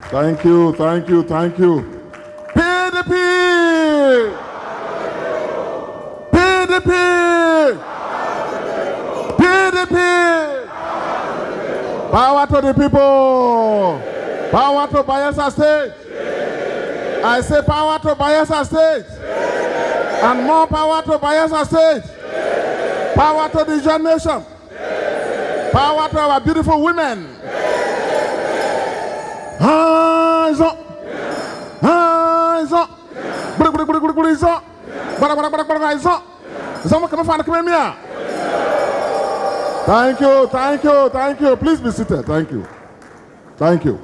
Thank you, thank you, thank you. PDP! PDP! PDP! Power to the people! Power to Bayelsa State! I say power to Bayelsa State! And more power to Bayelsa State! Power to the generation! Power to our beautiful women! Hands up! Hands up! Hands up! Thank you, thank you, thank you. Please be seated. Thank you. Thank you.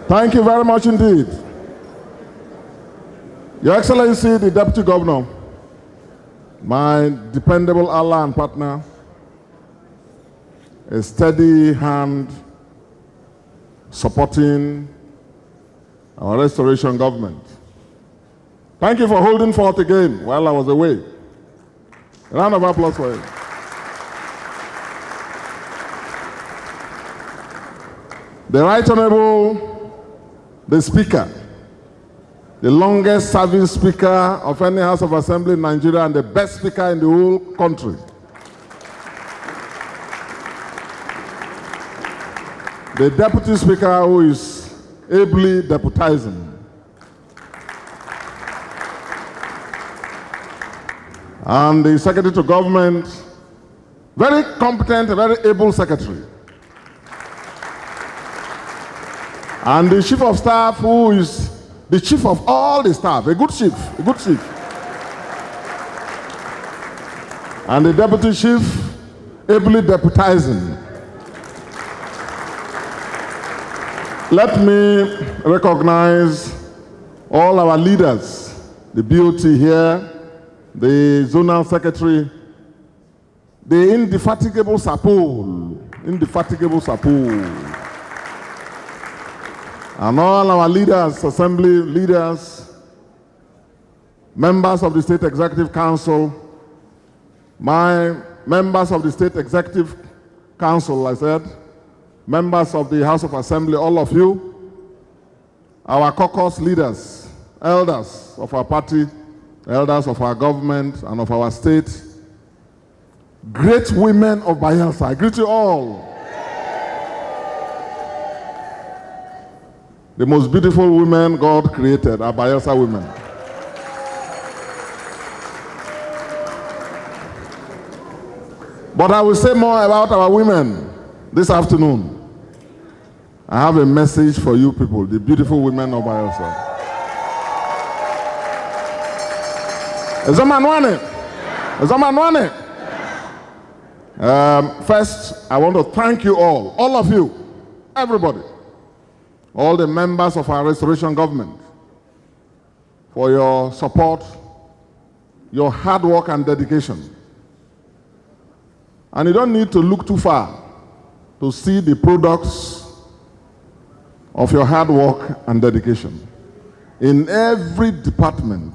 Thank you very much indeed. Your Excellency, the Deputy Governor, my dependable ally and partner, a steady hand supporting our restoration government. Thank you for holding forth again while I was away. A round of applause for him. The Right Honorable, the Speaker, the longest serving Speaker of any House of Assembly in Nigeria and the best Speaker in the whole country. The Deputy Speaker who is ably deputizing. And the Secretary to Government, very competent, very able Secretary. And the Chief of Staff who is the Chief of all the staff, a good chief, a good chief. And the Deputy Chief, ably deputizing. Let me recognize all our leaders, the BOT here, the Zonal Secretary, the indefatigable Sapul, and all our leaders, Assembly leaders, members of the State Executive Council, my members of the State Executive Council, I said, members of the House of Assembly, all of you, our caucus leaders, elders of our party, elders of our government and of our state, great women of Bayelsa, I greet you all. The most beautiful women God created are Bayelsa women. But I will say more about our women this afternoon. I have a message for you people, the beautiful women of Bayelsa. First, I want to thank you all of you, everybody, all the members of our restoration government, for your support, your hard work and dedication. And you don't need to look too far to see the products of your hard work and dedication. In every department,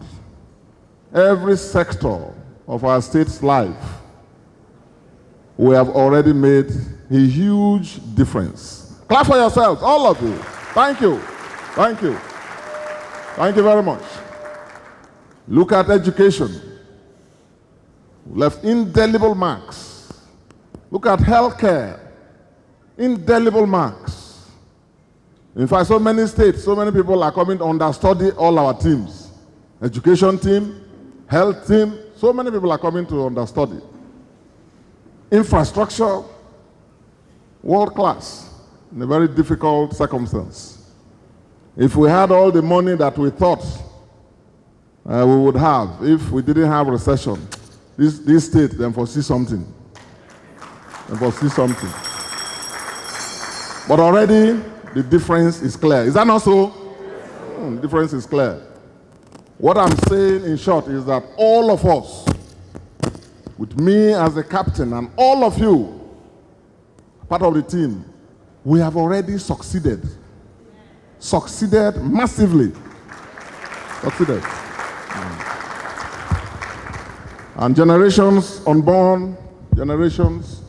every sector of our state's life, we have already made a huge difference. Clap for yourselves, all of you. Thank you. Thank you. Thank you very much. Look at education. We left indelible marks. Look at healthcare. Indelible marks. In fact, so many states, so many people are coming to understudy all our teams. Education team, health team, so many people are coming to understudy. Infrastructure, world class, in a very difficult circumstance. If we had all the money that we thought we would have, if we didn't have recession, this state then foresee something. Then foresee something. But already, the difference is clear. Is that not so? The difference is clear. What I'm saying in short is that all of us, with me as the captain and all of you, part of the team, we have already succeeded. Succeeded massively. Succeeded. And generations unborn, generations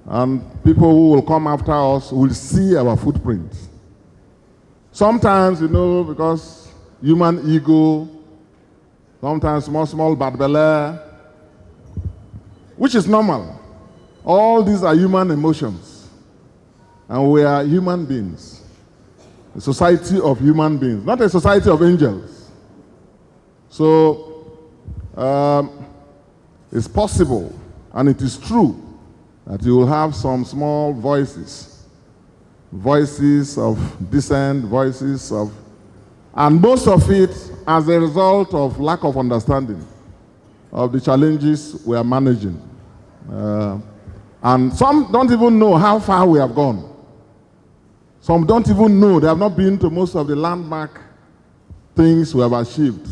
And people who will come after us will see our footprint. Sometimes, because human ego, sometimes small bad belly, which is normal. All these are human emotions. And we are human beings. A society of human beings, not a society of angels. So, it's possible, and it is true, that you will have some small voices of dissent, and most of it as a result of lack of understanding of the challenges we are managing. And some don't even know how far we have gone. Some don't even know, they have not been to most of the landmark things we have achieved.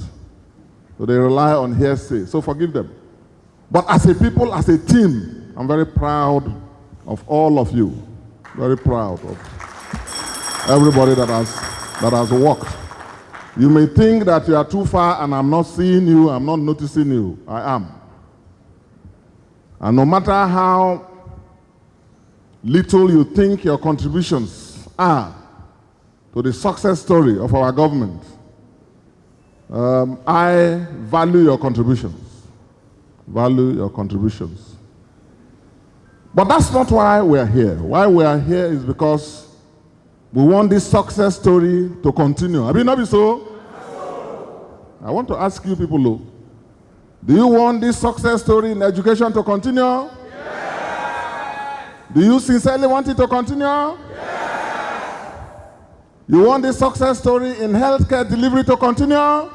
So they rely on hearsay, so forgive them. But as a people, as a team, I'm very proud of all of you. Very proud of everybody that has worked. You may think that you are too far and I'm not seeing you, I'm not noticing you. I am. And no matter how little you think your contributions are to the success story of our government, I value your contributions. Value your contributions. But that's not why we are here. Why we are here is because we want this success story to continue. Have you not been so? I want to ask you people, do you want this success story in education to continue? Yes. Do you sincerely want it to continue? Yes. You want this success story in healthcare delivery to continue? Yes.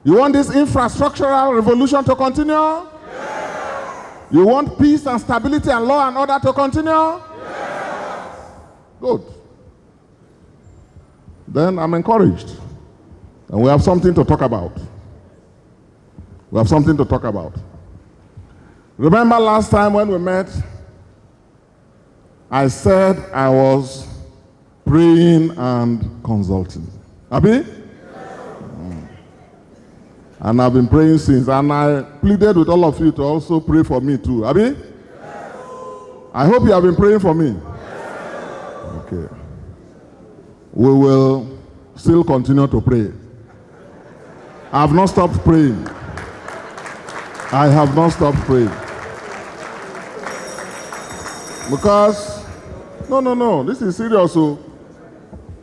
You want this infrastructural revolution to continue? Yes. You want peace and stability and law and order to continue? Yes. Good. Then I'm encouraged. And we have something to talk about. We have something to talk about. Remember last time when we met, I said I was praying and consulting. Abi? And I've been praying since, and I pleaded with all of you to also pray for me too. Abi? I hope you have been praying for me. Okay. We will still continue to pray. I have not stopped praying. I have not stopped praying. Because, no, this is serious.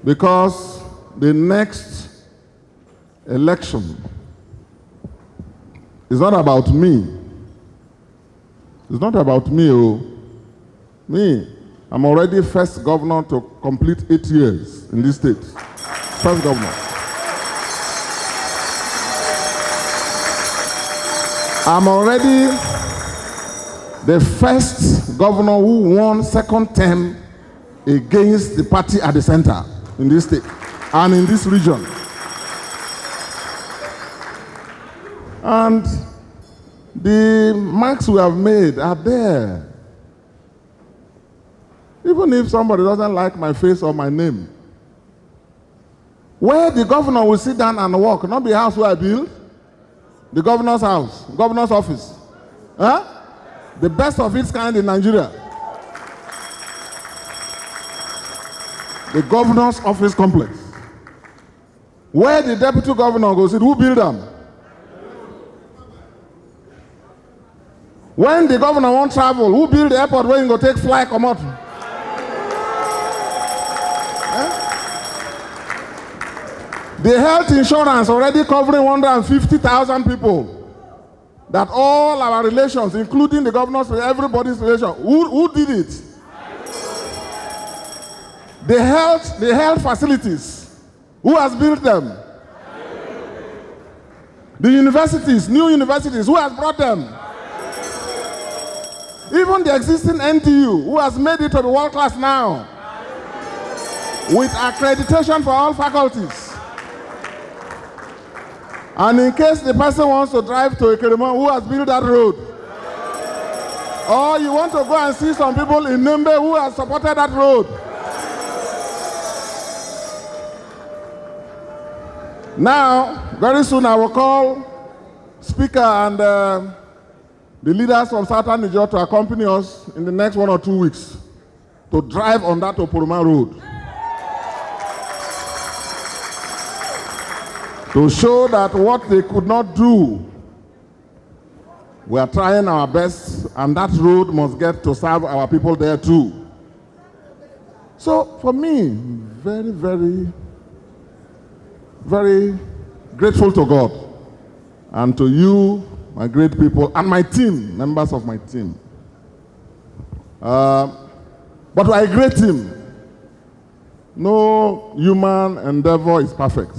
Because the next election is not about me. It's not about me. Me, I'm already first governor to complete 8 years in this state. First governor. I'm already the first governor who won second term against the party at the center in this state and in this region. And the marks we have made are there. Even if somebody doesn't like my face or my name. Where the governor will sit down and work, not the house where I build. The governor's house, governor's office. Huh? The best of its kind in Nigeria. The governor's office complex. Where the deputy governor goes, who build them? When the governor won't travel, who build the airport where he go take fly, come out? The health insurance already covering 150,000 people. That all our relations, including the governor's, everybody's relation, who did it? The health facilities, who has built them? The universities, new universities, who has brought them? Even the existing NTU, who has made it to the world class now, with accreditation for all faculties. And in case the person wants to drive to Ekeremon, who has built that road? Or you want to go and see some people in Nembe who have supported that road? Now, very soon I will call Speaker and the leaders from Southern Niger to accompany us in the next 1 or 2 weeks to drive on that Oporoma road to show that what they could not do, we are trying our best, and that road must get to serve our people there too. So for me, very, very, very grateful to God and to you, my great people, and my team, members of my team. But we are a great team. No human endeavor is perfect.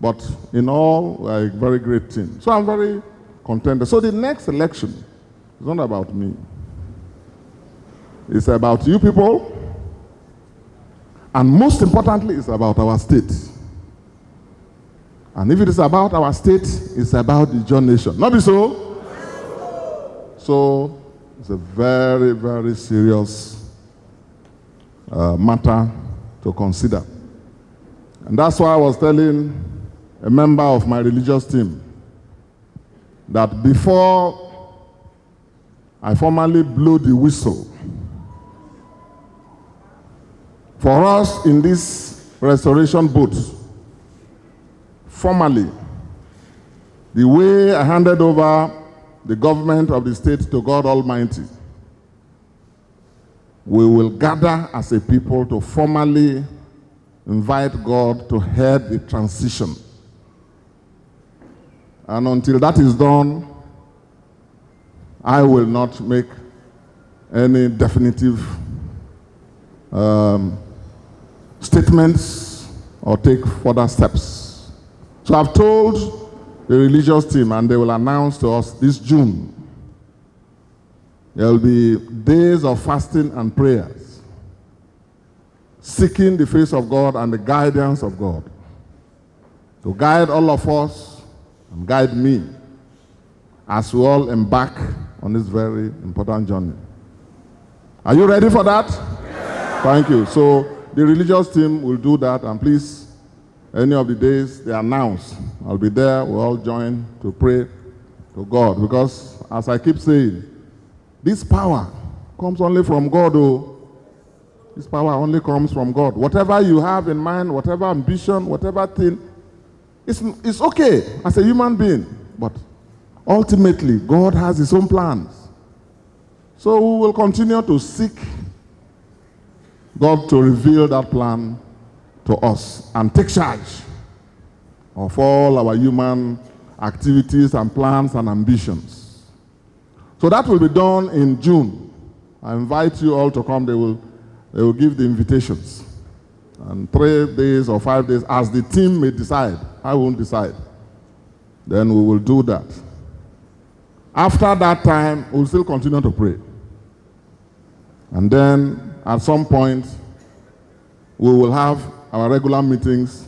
But in all, we are a very great team. So I'm very contented. So the next election is not about me. It's about you people. And most importantly, it's about our state. And if it is about our state, it's about the John nation. Not be so? So it's a very, very serious matter to consider. And that's why I was telling a member of my religious team that before I formally blow the whistle for us in this restoration boat, formally, the way I handed over the government of the state to God Almighty, we will gather as a people to formally invite God to head the transition. And until that is done, I will not make any definitive statements or take further steps. So I've told the religious team, and they will announce to us this June, there will be days of fasting and prayers, seeking the face of God and the guidance of God to guide all of us and guide me as we all embark on this very important journey. Are you ready for that? Yeah. Thank you. So the religious team will do that, and please, any of the days they announce, I'll be there. We'll all join to pray to God, because as I keep saying, this power comes only from God. Oh, this power only comes from God. Whatever you have in mind, whatever ambition, whatever thing, it's okay as a human being, but ultimately God has his own plans. So we will continue to seek God to reveal that plan to us and take charge of all our human activities and plans and ambitions. So that will be done in June. I invite you all to come. They will give the invitations. And 3 days or 5 days, as the team may decide. I won't decide. Then we will do that. After that time, we'll still continue to pray. And then, at some point, we will have our regular meetings,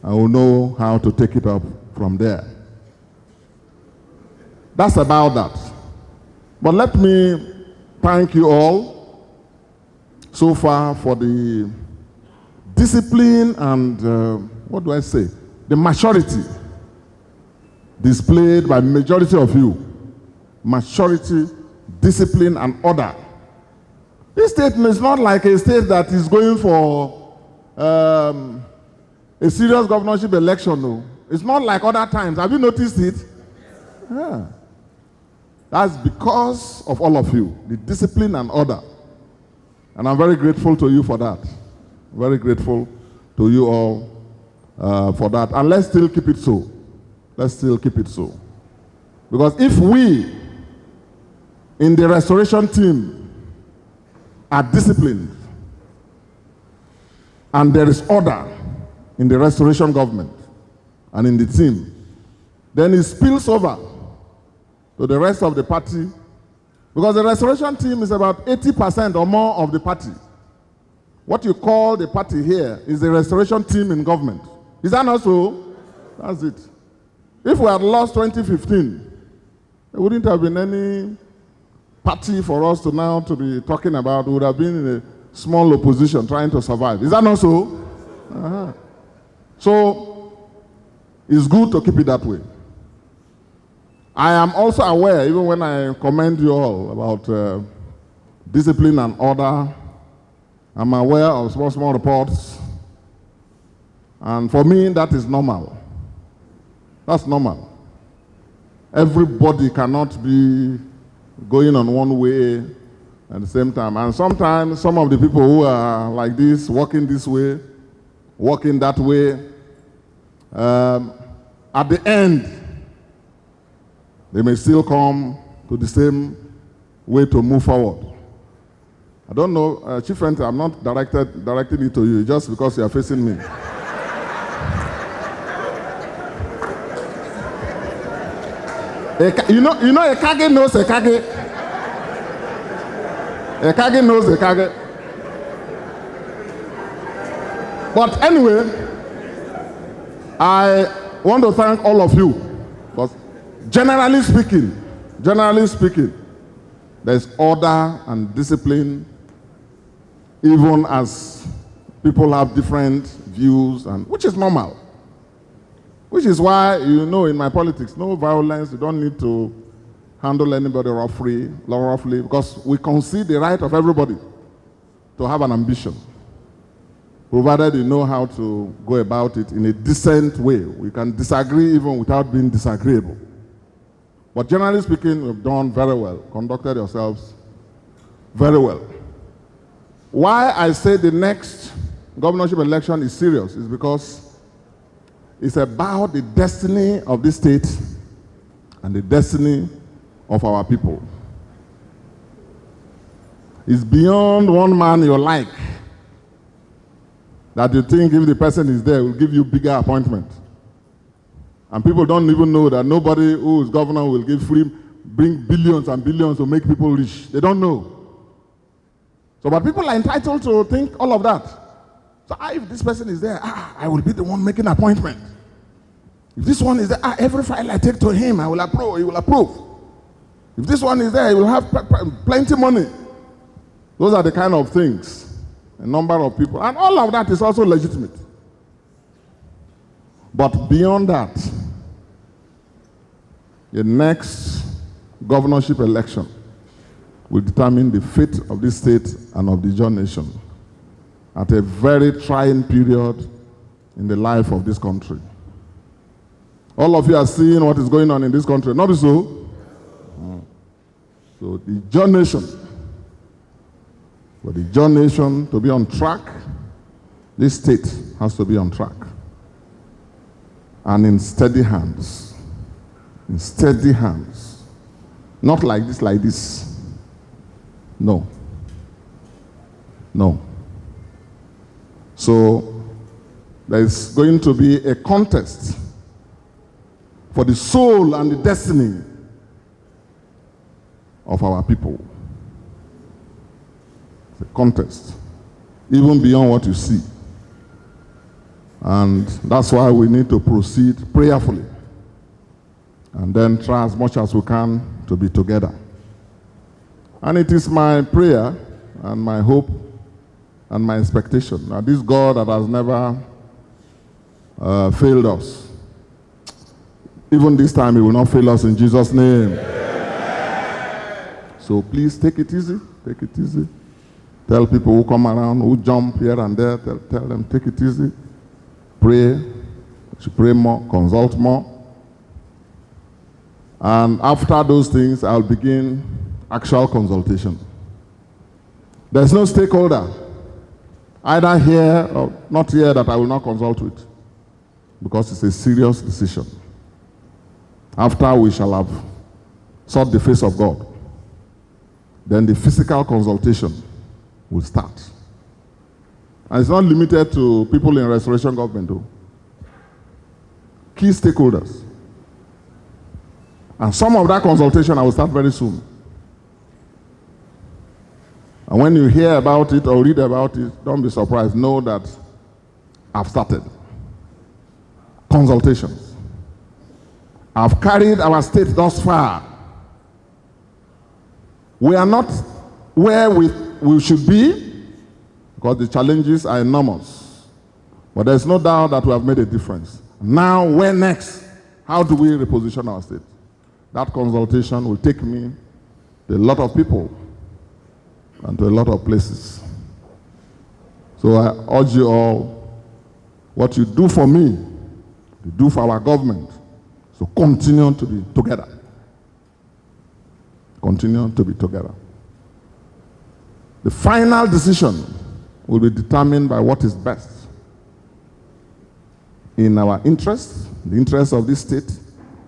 and we'll know how to take it up from there. That's about that. But let me thank you all so far for the discipline and, the maturity displayed by majority of you. Maturity, discipline, and order. This state is not like a state that is going for a serious governorship election. No. It's not like other times. Have you noticed it? Yeah. That's because of all of you, the discipline and order. And I'm very grateful to you for that. Very grateful to you all for that. And let's still keep it so. Let's still keep it so. Because if we, in the restoration team, are disciplined, and there is order in the restoration government and in the team, then it spills over to the rest of the party, because the restoration team is about 80% or more of the party. What you call the party here is the restoration team in government. Is that not so? That's it. If we had lost 2015, there wouldn't have been any party for us to now to be talking about. We would have been in a small opposition trying to survive. Is that not so? So it's good to keep it that way. I am also aware, even when I commend you all about discipline and order, I'm aware of small reports. And for me, that is normal. That's normal. Everybody cannot be going on one way at the same time. And sometimes some of the people who are like this, walking this way, walking that way, at the end, they may still come to the same way to move forward. I don't know, Chief Friend, I'm not directing it to you just because you are facing me. You know, a Kage knows a Kage. A Kage knows a Kage. But anyway, I want to thank all of you. But generally speaking, there's order and discipline, even as people have different views, and which is normal. Which is why, you know, in my politics, no violence. You don't need to handle anybody roughly, because we concede the right of everybody to have an ambition, provided you know how to go about it in a decent way. We can disagree even without being disagreeable. But generally speaking, we've done very well, conducted yourselves very well. Why I say the next governorship election is serious is because it's about the destiny of this state and the destiny of our people. It's beyond one man you like that you think if the person is there will give you bigger appointment. And people don't even know that nobody who is governor will bring billions and billions to make people rich. They don't know. So, but people are entitled to think all of that. So if this person is there, I will be the one making appointment. If this one is there, every file I take to him, I will approve, he will approve. If this one is there, he will have plenty money. Those are the kind of things, a number of people, and all of that is also legitimate. But beyond that, the next governorship election will determine the fate of this state and of the John nation at a very trying period in the life of this country. All of you are seeing what is going on in this country, not so? So the John nation, for the John nation to be on track, this state has to be on track. And in steady hands. In steady hands. Not like this. No. No. So there's going to be a contest for the soul and the destiny of our people. It's a contest, even beyond what you see. And that's why we need to proceed prayerfully and then try as much as we can to be together. And it is my prayer and my hope and my expectation that this God that has never failed us, even this time he will not fail us in Jesus' name. Amen. So please take it easy, take it easy. Tell people who come around, who jump here and there, tell them take it easy. Pray, should pray more, consult more. And after those things, I'll begin actual consultation. There's no stakeholder, either here or not here, that I will not consult with, because it's a serious decision. After we shall have sought the face of God, then the physical consultation will start. And it's not limited to people in restoration government, though. Key stakeholders. And some of that consultation I will start very soon. And when you hear about it or read about it, don't be surprised. Know that I've started consultations. I've carried our state thus far. We are not where we should be, because the challenges are enormous. But there's no doubt that we have made a difference. Now, where next? How do we reposition our state? that consultation will take me to a lot of people and to a lot of places. So I urge you all, what you do for me, you do for our government, so continue to be together. Continue to be together. The final decision will be determined by what is best in our interest, the interest of this state,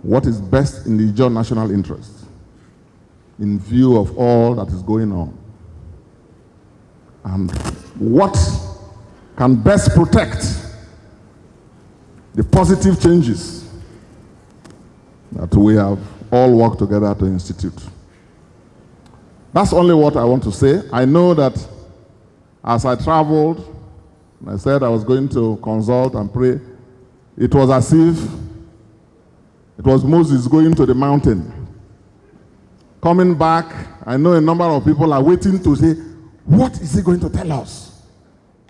what is best in the Ijaw national interest, in view of all that is going on, and what can best protect the positive changes that we have all worked together to institute. That's only what I want to say. I know that as I traveled, I said I was going to consult and pray. It was as if it was Moses going to the mountain. Coming back, I know a number of people are waiting to say, what is he going to tell us?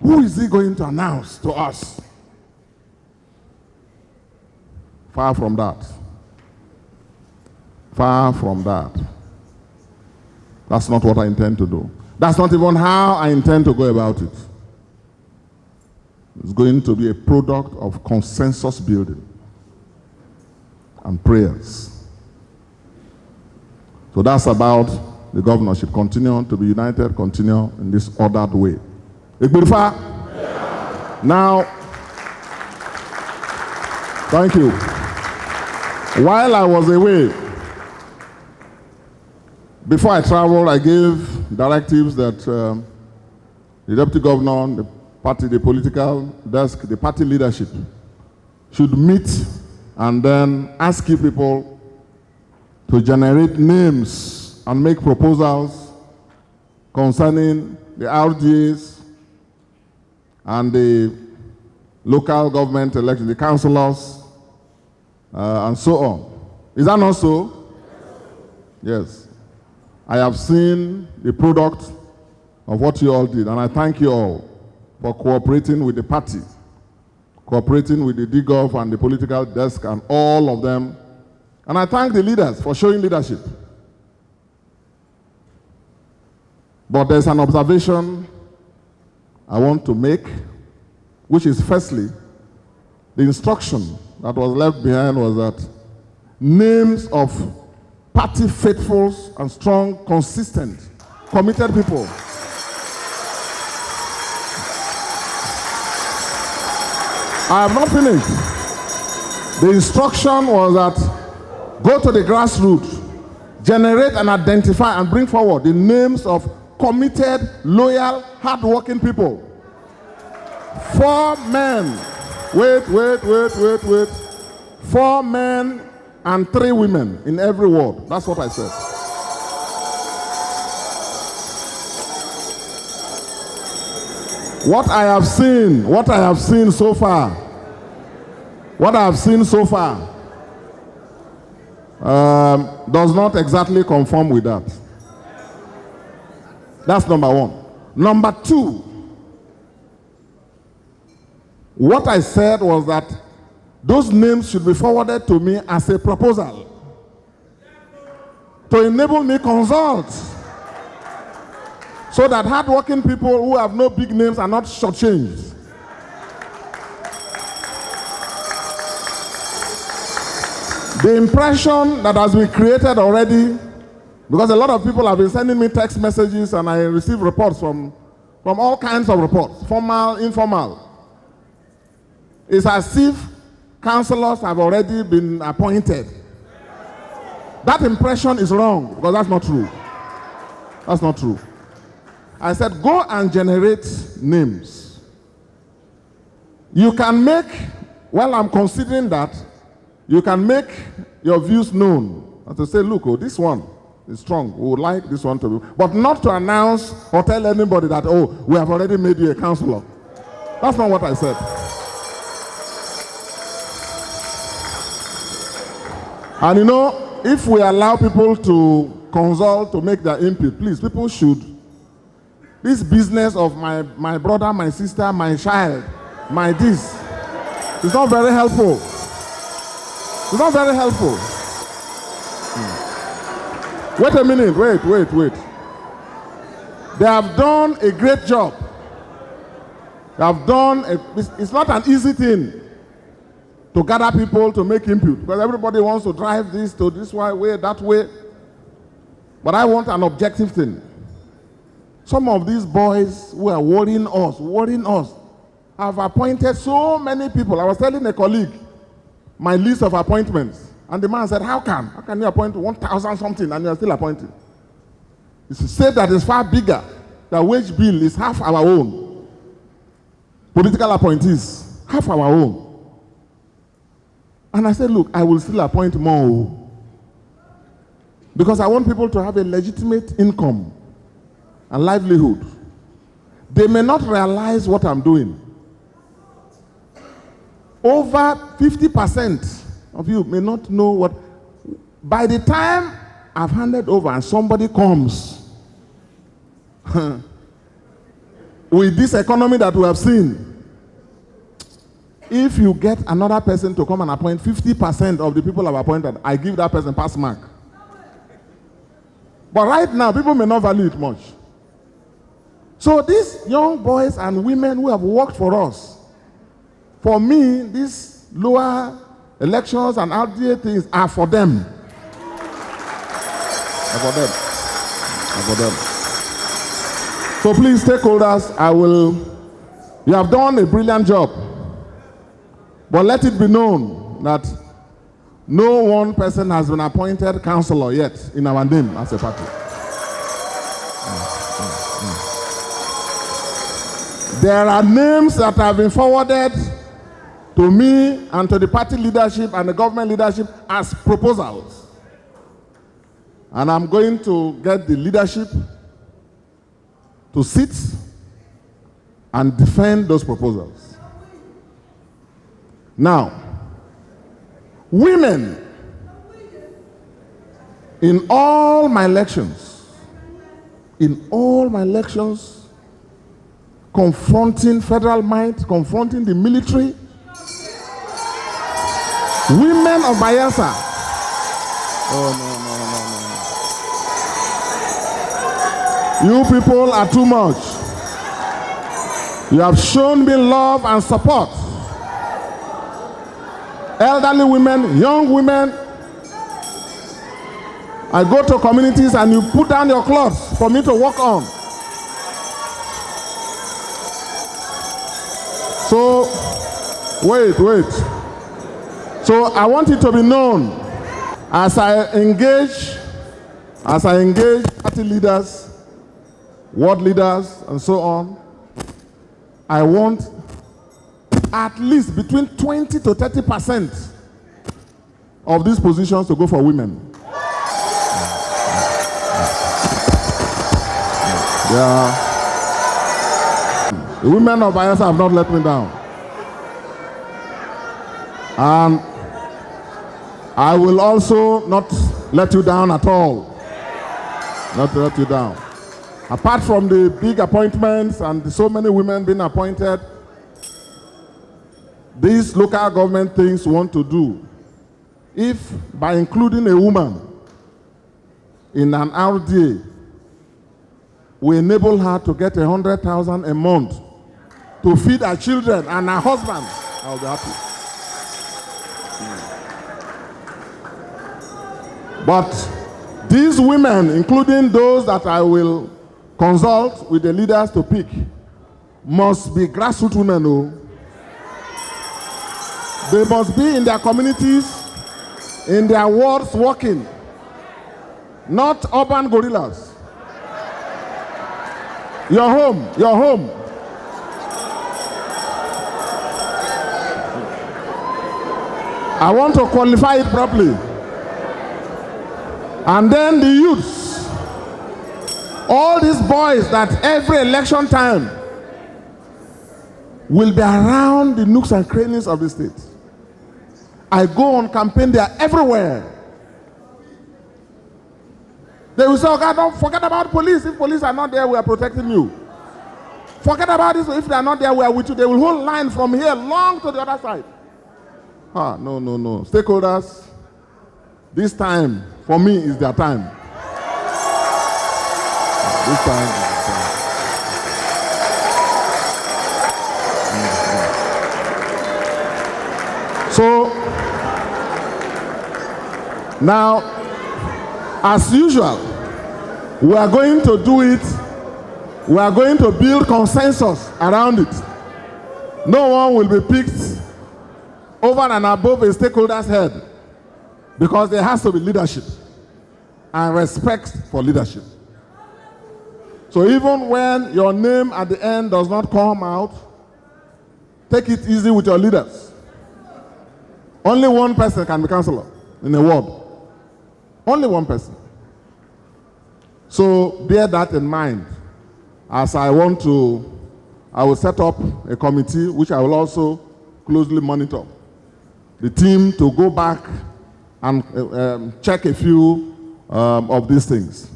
Who is he going to announce to us? Far from that. Far from that. That's not what I intend to do. That's not even how I intend to go about it. It's going to be a product of consensus building and prayers. So that's about the governorship. Continue to be united, continue in this ordered way. Yeah. Now, thank you. While I was away, before I traveled, I gave directives that the deputy governor, the party, the political desk, the party leadership should meet and then ask you people to generate names and make proposals concerning the RDAs and the local government elections, the councillors, and so on. Is that not so? Yes. I have seen the product of what you all did, and I thank you all for cooperating with the party, cooperating with the DGov and the political desk and all of them. And I thank the leaders for showing leadership. But there's an observation I want to make, which is firstly, the instruction that was left behind was that names of party faithfuls and strong, consistent, committed people I have not finished. The instruction was that go to the grassroots, generate and identify and bring forward the names of committed, loyal, hard-working people. 4 men. Wait. 4 men and 3 women in every ward. That's what I said. What I have seen so far, does not exactly conform with that. That's number 1. Number 2, what I said was that those names should be forwarded to me as a proposal to enable me consult, so that hardworking people who have no big names are not shortchanged. The impression that has been created already, because a lot of people have been sending me text messages and I receive reports from all kinds of reports, formal, informal. It's as if councillors have already been appointed. That impression is wrong, because that's not true. That's not true. I said, go and generate names. You can make, well, I'm considering that, you can make your views known. And to say, look, oh, this one is strong. We would like this one to be, but not to announce or tell anybody that, oh, we have already made you a councillor. That's not what I said. And you know, if we allow people to consult, to make their input, please, people should. This business of my brother, my sister, my child, my this, it's not very helpful. It's not very helpful. Wait a minute, wait. They have done a great job. They have done, it's not an easy thing to gather people to make input, because everybody wants to drive this to this way, that way. But I want an objective thing. Some of these boys who are worrying us, have appointed so many people. I was telling a colleague my list of appointments, and the man said, how can you appoint 1,000 something and you are still appointing? It's a state that is far bigger. The wage bill is half our own. Political appointees, half our own. And I said, look, I will still appoint more, because I want people to have a legitimate income and livelihood. They may not realize what I'm doing. Over 50% of you may not know what. By the time I've handed over and somebody comes with this economy that we have seen, if you get another person to come and appoint 50% of the people I've appointed, I give that person pass mark. But right now, people may not value it much. So these young boys and women who have worked for us, for me, these lower elections and RDA things are for them. Are for them. So please, stakeholders, you have done a brilliant job. But let it be known that no one person has been appointed councillor yet in our name as a party. There are names that have been forwarded to me and to the party leadership and the government leadership as proposals. And I'm going to get the leadership to sit and defend those proposals. Now, women, in all my elections, confronting federal might, confronting the military, women of Bayelsa. Oh, no. You people are too much. You have shown me love and support. Elderly women, young women. I go to communities and you put down your clothes for me to walk on. So, wait. So I want it to be known, as I engage party leaders, ward leaders, and so on, I want at least between 20 to 30% of these positions to go for women. Yeah. The women of Bayelsa have not let me down. And I will also not let you down at all. Not let you down. Apart from the big appointments and so many women being appointed, these local government things want to do, if by including a woman in an RDA, we enable her to get 100,000 a month to feed her children and her husband, I'll be happy. But these women, including those that I will consult with the leaders to pick, must be grassroots women. Oh. They must be in their communities, in their wards working, not urban gorillas. Your home. I want to qualify it properly. And then the youths, all these boys that every election time will be around the nooks and crannies of the state. I go on campaign, they are everywhere. They will say, okay, don't forget about police. If police are not there, we are protecting you. Forget about this. If they are not there, we are with you. They will hold line from here long to the other side. No. Stakeholders, this time, for me, is their time. This time. So, now, as usual, we are going to do it. We are going to build consensus around it. No one will be picked over and above a stakeholder's head, because there has to be leadership and respect for leadership. So even when your name at the end does not come out, take it easy with your leaders. Only one person can be councillor in a ward. Only one person. So bear that in mind, as I will set up a committee which I will also closely monitor. The team to go back and check a few of these things.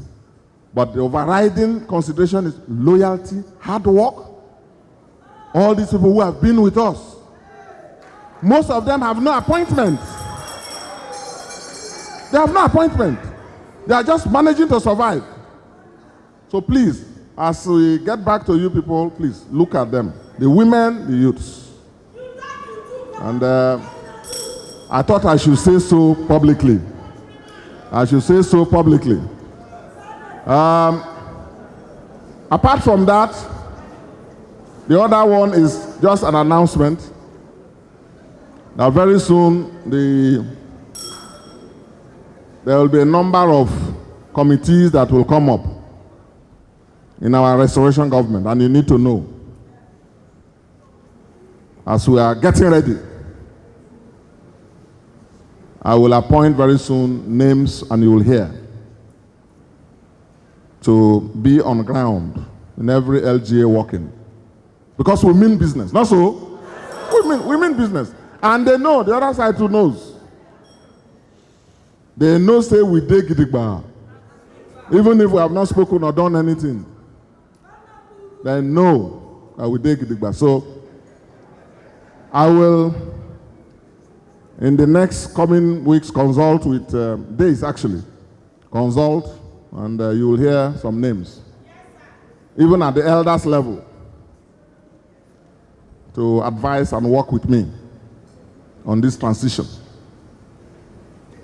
But the overriding consideration is loyalty, hard work. All these people who have been with us, most of them have no appointment. They have no appointment. They are just managing to survive. So please, as we get back to you people, please look at them. The women, the youths. And I thought I should say so publicly. I should say so publicly. Apart from that, the other one is just an announcement. Now very soon, there will be a number of committees that will come up in our restoration government, and you need to know. As we are getting ready, I will appoint very soon names, and you will hear, to be on ground in every LGA working. Because we mean business, not so? We mean business. And they know, the other side too knows. They know say we dey gidigba. Even if we have not spoken or done anything, they know that we dey gidigba. So I will, in the next coming weeks, consult with, days actually, consult, and you will hear some names, even at the elders level, to advise and work with me on this transition.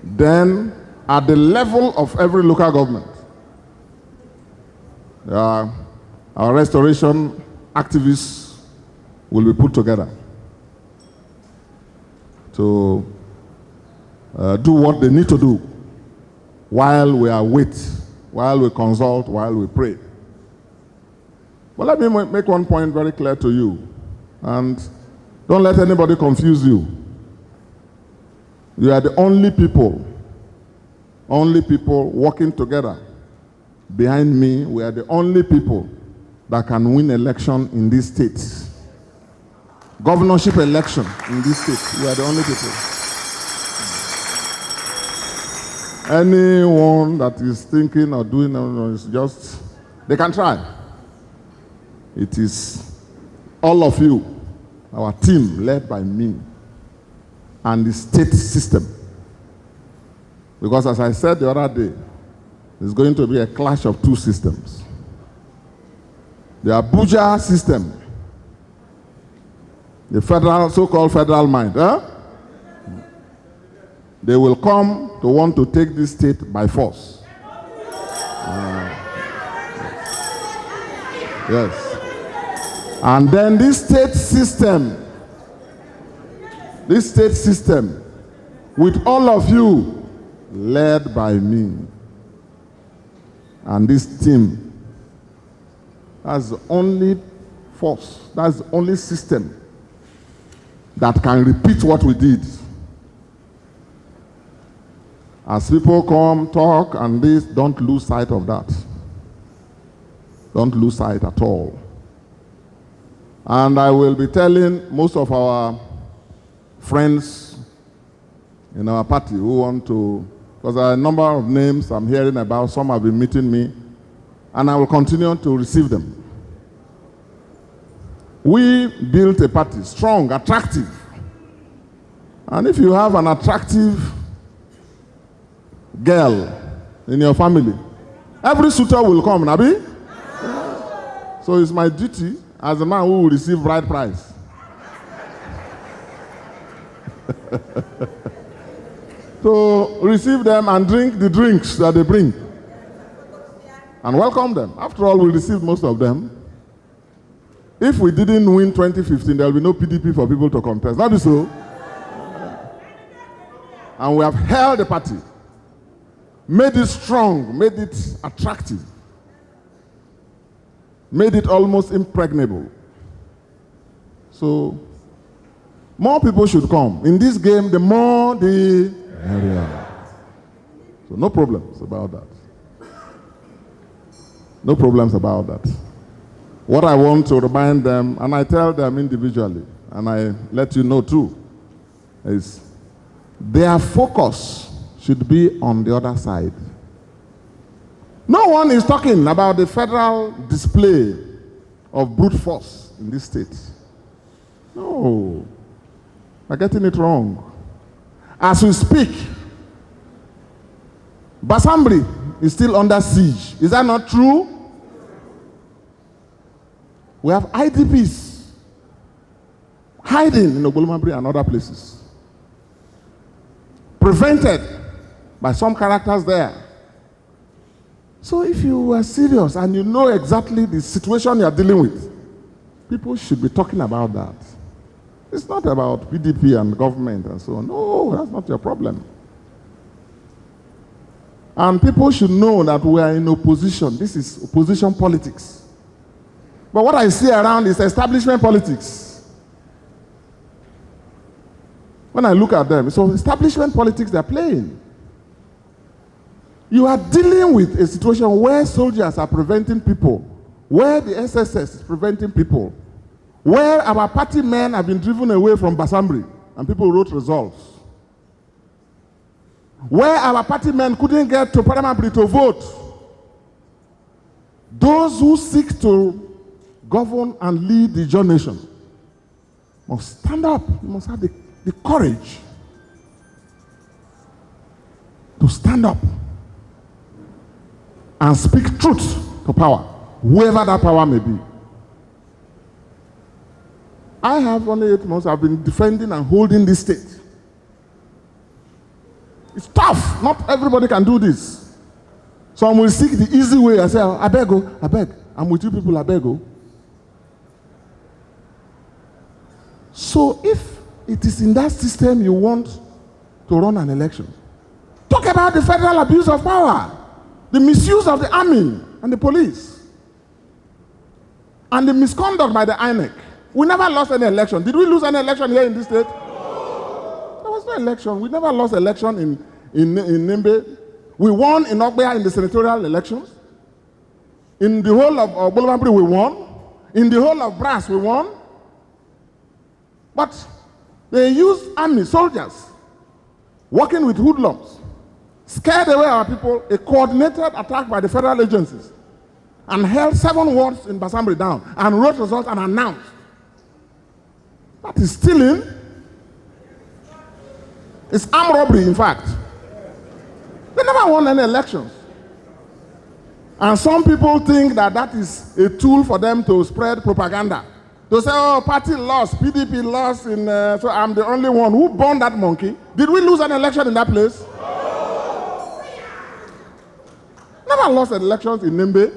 Then, at the level of every local government, our restoration activists will be put together to do what they need to do while we await, while we consult, while we pray. But let me make one point very clear to you, and don't let anybody confuse you. You are the only people working together behind me. We are the only people that can win election in this state. Governorship election in this state. We are the only people. Anyone that is thinking or doing is just, they can try. It is all of you, our team led by me, and the state system. Because as I said the other day, there's going to be a clash of two systems. The Abuja system, the federal, so-called federal mind, they will come to want to take this state by force. Yes. And then this state system, with all of you, led by me, and this team, that's the only force, that's the only system that can repeat what we did. As people come, talk, and this, don't lose sight of that. Don't lose sight at all. And I will be telling most of our friends in our party who want to, because there are a number of names I'm hearing about, some have been meeting me, and I will continue to receive them. We built a party, strong, attractive. And if you have an attractive girl in your family, every suitor will come, Nabi. So it's my duty as a man who will receive bride price to receive them and drink the drinks that they bring and welcome them. After all, we received most of them. If we didn't win 2015, there will be no PDP for people to contest. Not so. And we have held the party, made it strong, made it attractive, made it almost impregnable. So, more people should come. In this game, the more the area. So, no problems about that. No problems about that. What I want to remind them, and I tell them individually, and I let you know too, is their focus should be on the other side. No one is talking about the federal display of brute force in this state. No, they're getting it wrong. As we speak, Basambri is still under siege. Is that not true? We have IDPs hiding in Ogbolomabri and other places, prevented by some characters there. So if you are serious and you know exactly the situation you are dealing with, people should be talking about that. It's not about PDP and government and so on. No, that's not your problem. And people should know that we are in opposition. This is opposition politics. But what I see around is establishment politics. When I look at them, so establishment politics they're playing. You are dealing with a situation where soldiers are preventing people, where the SSS is preventing people, where our party men have been driven away from Basambri and people wrote results, where our party men couldn't get to Paramabri to vote. Those who seek to govern and lead the John nation must stand up. You must have the courage to stand up and speak truth to power, whoever that power may be. I have only 8 months. I've been defending and holding this state. It's tough. Not everybody can do this. Some will seek the easy way and say, I beg, I'm with you people, I beg. So if it is in that system you want to run an election, talk about the federal abuse of power, the misuse of the army and the police, and the misconduct by the INEC. We never lost any election. Did we lose any election here in this state? No. There was no election. We never lost election in Nimbe. We won in Ogbea in the senatorial elections. In the whole of Ogbolomabri, we won. In the whole of Brass, we won. But they used army soldiers working with hoodlums, scared away our people, a coordinated attack by the federal agencies, and held 7 wards in Basambri down, and wrote results and announced. That is stealing. It's armed robbery, in fact. They never won any elections. And some people think that that is a tool for them to spread propaganda. To say, oh, party lost, PDP lost, so I'm the only one. Who born that monkey? Did we lose an election in that place? Never lost elections in Nimbe.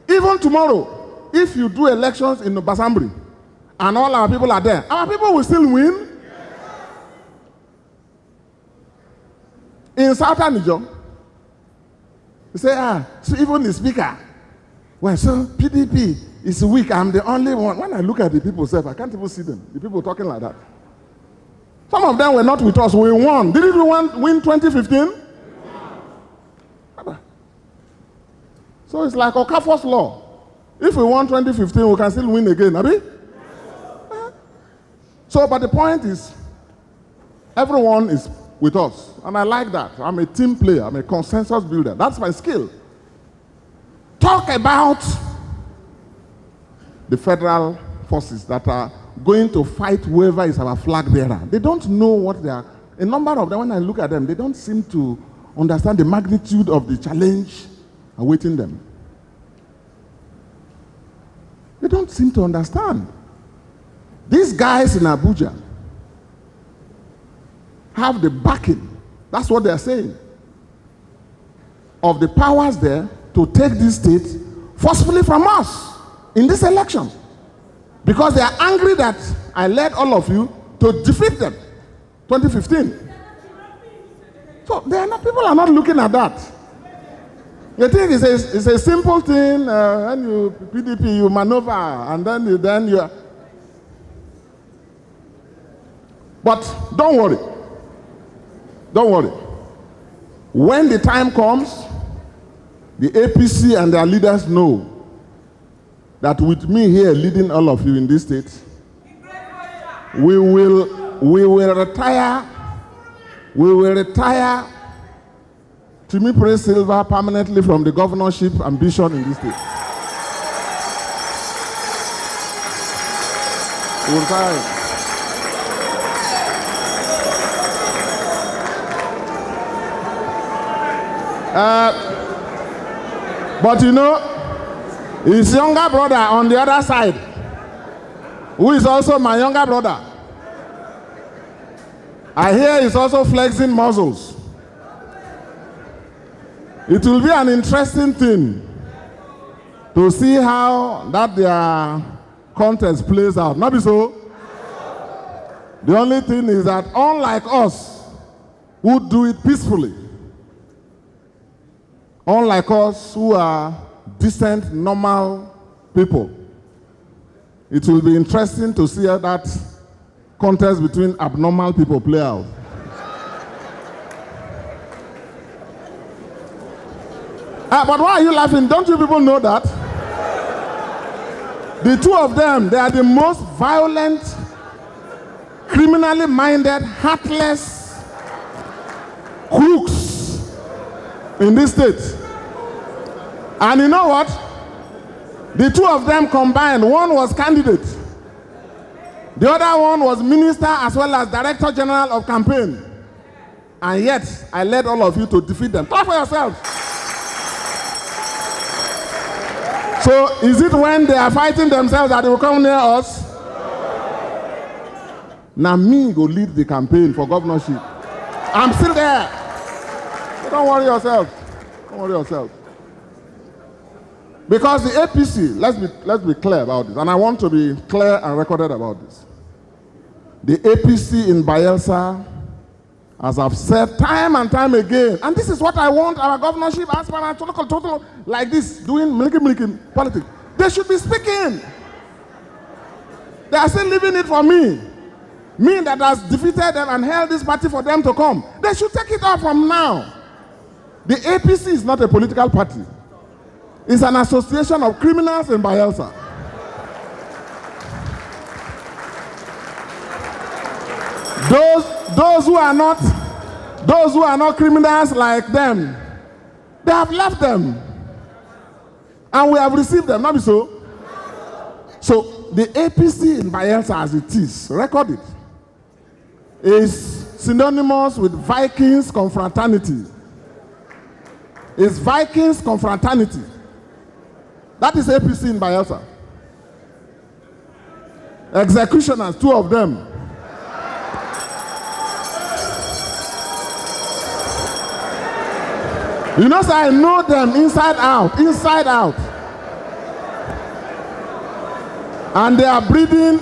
Even tomorrow, if you do elections in Basambri, and all our people are there, our people will still win. In Southern Niger, you say, so even the speaker, well, so PDP is weak, I'm the only one. When I look at the people, I can't even see them. The people talking like that. Some of them were not with us. We won. Didn't we win 2015? So it's like Okafor's law. If we won 2015, we can still win again, abi? So, but the point is, everyone is with us. And I like that. I'm a team player. I'm a consensus builder. That's my skill. Talk about the federal forces that are going to fight whoever is our flag bearer. They don't know what they are. A number of them, when I look at them, they don't seem to understand the magnitude of the challenge awaiting them. They don't seem to understand. These guys in Abuja have the backing, that's what they're saying, of the powers there to take this state forcefully from us in this election. Because they are angry that I led all of you to defeat them, 2015. So people are not looking at that. You think it's a simple thing, when you PDP, you maneuver, and then you. But don't worry. Don't worry. When the time comes, the APC and their leaders know that with me here leading all of you in this state, we will retire Timi Prince Silva permanently from the governorship ambition in this state. We will retire. But you know, his younger brother on the other side, who is also my younger brother, I hear he's also flexing muscles. It will be an interesting thing to see how that their contest plays out. Not be so? The only thing is that unlike us, who do it peacefully, unlike us who are decent, normal people, it will be interesting to see how that contest between abnormal people play out. But why are you laughing? Don't you people know that? The two of them, they are the most violent, criminally minded, heartless crooks in this state. And you know what? The two of them combined, one was candidate. The other one was minister as well as director general of campaign. And yet, I led all of you to defeat them. Clap for yourselves. So, is it when they are fighting themselves that they will come near us? Now me go lead the campaign for governorship. I'm still there. So don't worry yourself. Don't worry yourself. Because the APC, let's be clear about this, and I want to be clear and recorded about this. The APC in Bayelsa, as I've said time and time again, and this is what I want our governorship aspirants total like this, doing milky politics. They should be speaking. They are still leaving it for me. Me that has defeated them and held this party for them to come. They should take it off from now. The APC is not a political party. It's an association of criminals in Bayelsa. Those who are not criminals like them, they have left them. And we have received them, not be so? So the APC in Bayelsa as it is, record it, is synonymous with Vikings confraternity. It's Vikings confraternity. That is APC in Bayelsa. Executioners, two of them. You know, so I know them inside out, inside out. And they are breeding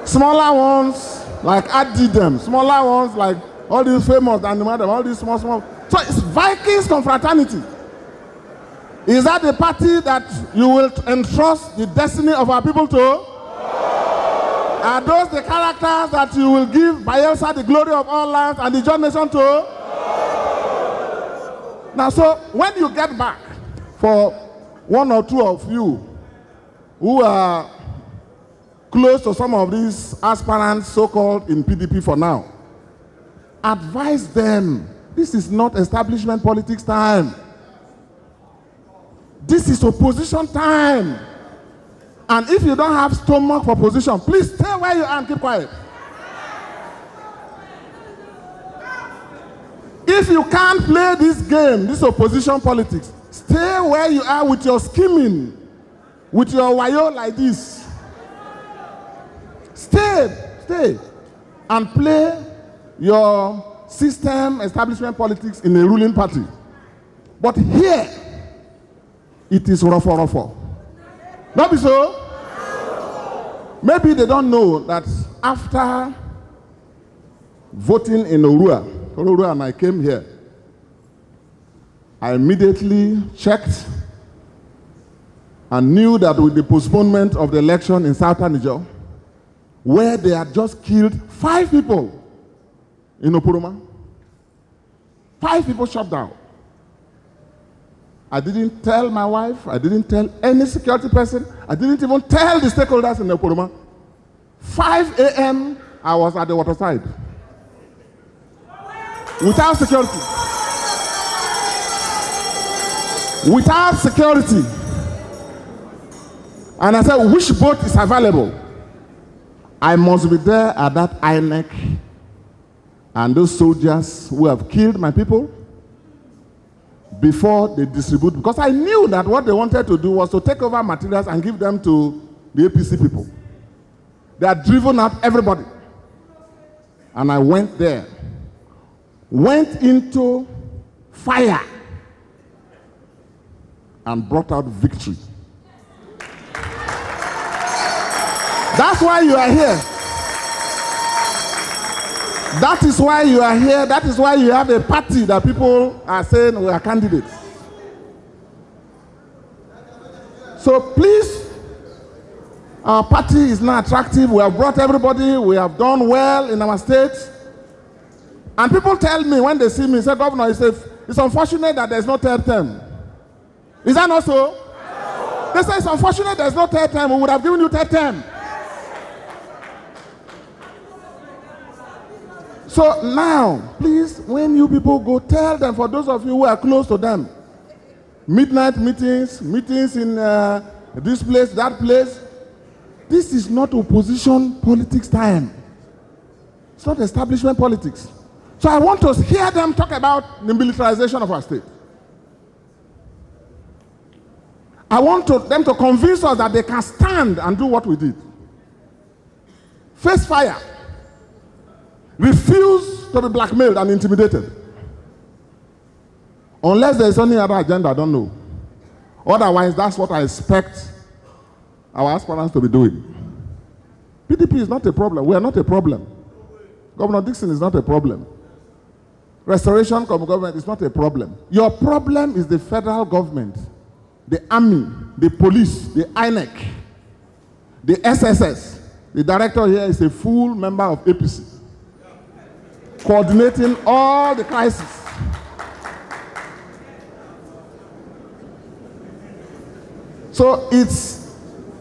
smaller ones like Adidem, smaller ones like all these famous animals, all these small. So it's Vikings confraternity. Is that the party that you will entrust the destiny of our people to? Are those the characters that you will give Bayelsa the glory of all lands and the John nation to? Now, so when you get back, for one or two of you who are close to some of these aspirants so-called in PDP for now, advise them, this is not establishment politics time. This is opposition time. And if you don't have stomach for opposition, please stay where you are and keep quiet. If you can't play this game, this opposition politics, stay where you are with your scheming. with your wayo like this. Stay and play your system establishment politics in a ruling party. But here, it is rough. Not be so? Maybe they don't know that after voting in Orua, and I came here, I immediately checked and knew that with the postponement of the election in Southern Niger, where they had just killed 5 people in Oporoma, 5 people shot down. I didn't tell my wife, I didn't tell any security person, I didn't even tell the stakeholders in Oporoma. 5 a.m., I was at the waterside. Without security. Without security. And I said, which boat is available? I must be there at that INEC and those soldiers who have killed my people before they distribute. Because I knew that what they wanted to do was to take over materials and give them to the APC people. They had driven out everybody. And I went there. Went into fire and brought out victory. That's why you are here. That is why you are here. That is why you have a party that people are saying we are candidates. So please, our party is not attractive. We have brought everybody. We have done well in our state. And people tell me when they see me, say, Governor, it's unfortunate that there's no third term. Is that not so? No. They say it's unfortunate there's no third term. We would have given you third term. So now, please, when you people go, tell them, for those of you who are close to them, midnight meetings in this place, that place, this is not opposition politics time. It's not establishment politics. So I want to hear them talk about the militarization of our state. I want them to convince us that they can stand and do what we did. Face fire. Refuse to be blackmailed and intimidated. Unless there is any other agenda, I don't know. Otherwise, that's what I expect our aspirants to be doing. PDP is not a problem. We are not a problem. Governor Dickson is not a problem. Restoration of government is not a problem. Your problem is the federal government, the army, the police, the INEC, the SSS. The director here is a full member of APC, coordinating all the crises. So it's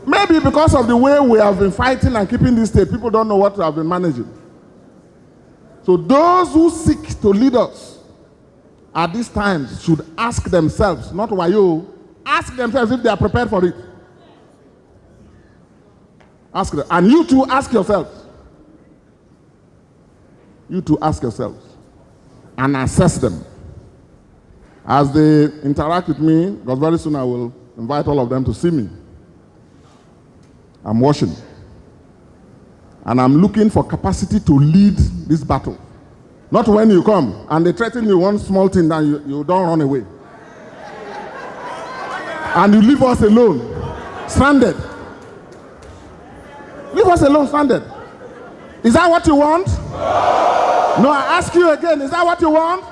maybe because of the way we have been fighting and keeping this state, people don't know what we have been managing. So those who seek to lead us at these times should ask themselves, not why you, ask themselves if they are prepared for it. Ask them. And you too, ask yourselves. You too, ask yourselves. And assess them. As they interact with me, because very soon I will invite all of them to see me. I'm watching. And I'm looking for capacity to lead this battle. Not when you come and they threaten you one small thing, then you don't run away. And you leave us alone, stranded. Leave us alone, stranded. Is that what you want? No, I ask you again, is that what you want?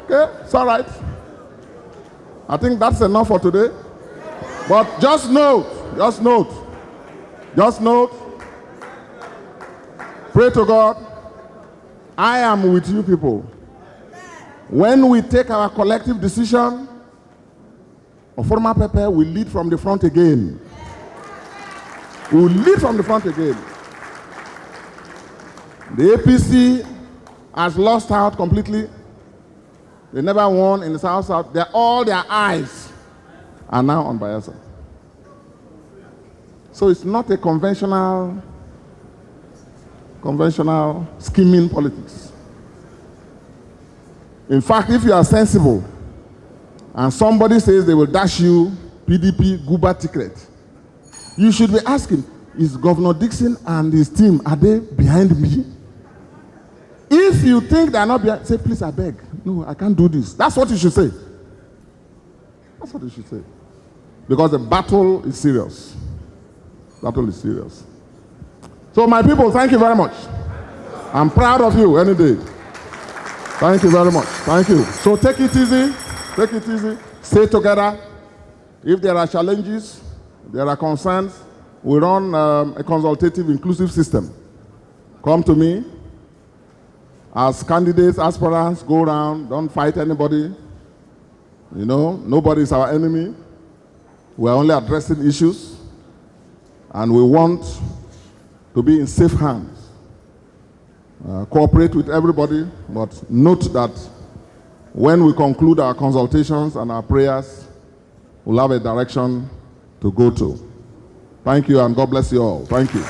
Okay, it's all right. I think that's enough for today. But just note, pray to God, I am with you people. When we take our collective decision, Oforma Pepe will lead from the front again. We will lead from the front again. The APC has lost out completely. They never won in the South. All their eyes are now on Bayelsa. So it's not a conventional scheming politics. In fact, if you are sensible, and somebody says they will dash you PDP Guba ticket, you should be asking, is Governor Dickson and his team, are they behind me? If you think they're not behind, say, please, I beg. No, I can't do this. That's what you should say. That's what you should say. Because the battle is serious. Battle is serious. So my people, thank you very much. I'm proud of you any day. Thank you very much. Thank you. So take it easy. Take it easy. Stay together. If there are challenges, there are concerns, we run a consultative, inclusive system. Come to me. As candidates, aspirants, go around. Don't fight anybody. You know, nobody is our enemy. We're only addressing issues. And we want to be in safe hands. Cooperate with everybody, but note that when we conclude our consultations and our prayers, we'll have a direction to go to. Thank you, and God bless you all. Thank you.